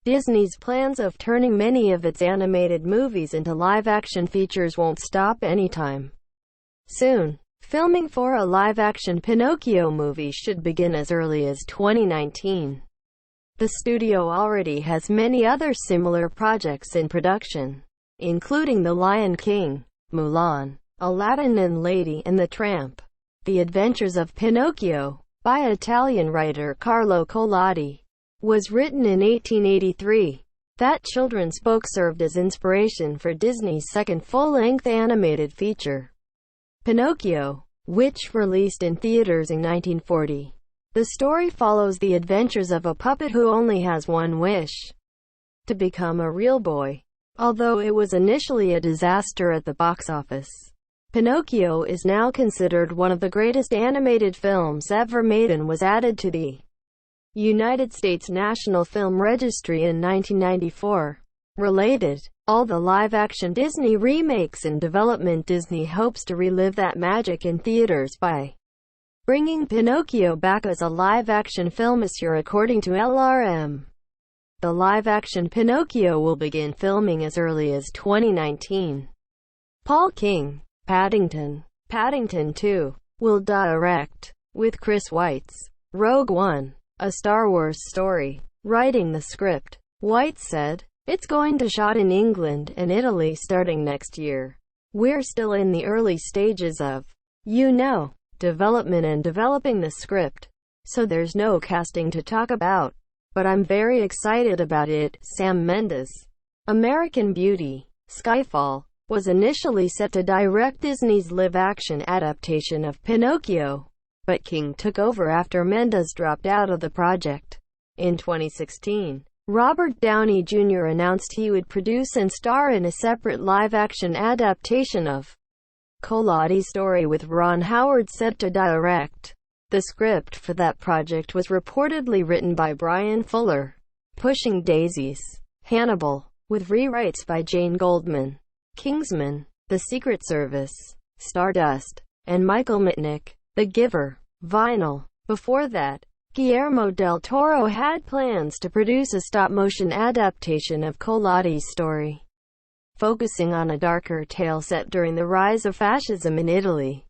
Disney's plans of turning many of its animated movies into live-action features won't stop anytime soon. Filming for a live-action Pinocchio movie should begin as early as 2019. The studio already has many other similar projects in production, including The Lion King, Mulan, Aladdin and Lady, and The Tramp. The Adventures of Pinocchio, by Italian writer Carlo Collodi, was written in 1883. That children's book served as inspiration for Disney's second full-length animated feature, Pinocchio, which released in theaters in 1940. The story follows the adventures of a puppet who only has one wish: to become a real boy. Although it was initially a disaster at the box office, Pinocchio is now considered one of the greatest animated films ever made and was added to the United States National Film Registry in 1994. Related, all the live-action Disney remakes in development. Disney hopes to relive that magic in theaters by bringing Pinocchio back as a live-action film this year, according to LRM. The live-action Pinocchio will begin filming as early as 2019. Paul King, Paddington 2, will direct, with Chris Weitz, Rogue One, a Star Wars story, writing the script. Weitz said, "It's going to shot in England and Italy starting next year. We're still in the early stages of, development and developing the script, so there's no casting to talk about. But I'm very excited about it." Sam Mendes, American Beauty, Skyfall, was initially set to direct Disney's live-action adaptation of Pinocchio, but King took over after Mendes dropped out of the project. In 2016, Robert Downey Jr. announced he would produce and star in a separate live-action adaptation of Collodi's story, with Ron Howard set to direct. The script for that project was reportedly written by Bryan Fuller, pushing Daisies, Hannibal, with rewrites by Jane Goldman, Kingsman, The Secret Service, Stardust, and Michael Mitnick. The Giver, vinyl. Before that, Guillermo del Toro had plans to produce a stop-motion adaptation of Collodi's story, focusing on a darker tale set during the rise of fascism in Italy.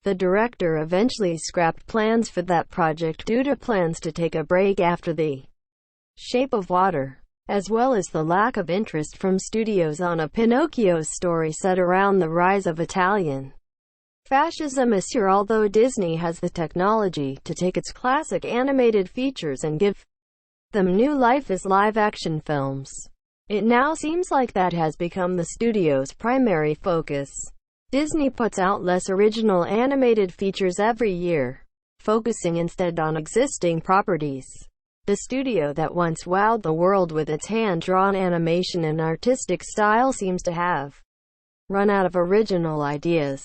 The director eventually scrapped plans for that project due to plans to take a break after The Shape of Water, as well as the lack of interest from studios on a Pinocchio story set around the rise of Italian fascism this year. Although Disney has the technology to take its classic animated features and give them new life as live-action films, it now seems like that has become the studio's primary focus. Disney puts out less original animated features every year, focusing instead on existing properties. The studio that once wowed the world with its hand-drawn animation and artistic style seems to have run out of original ideas.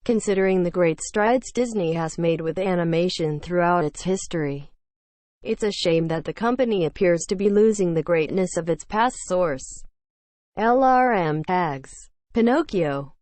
Considering the great strides Disney has made with animation throughout its history, it's a shame that the company appears to be losing the greatness of its past source. LRM Tags, Pinocchio,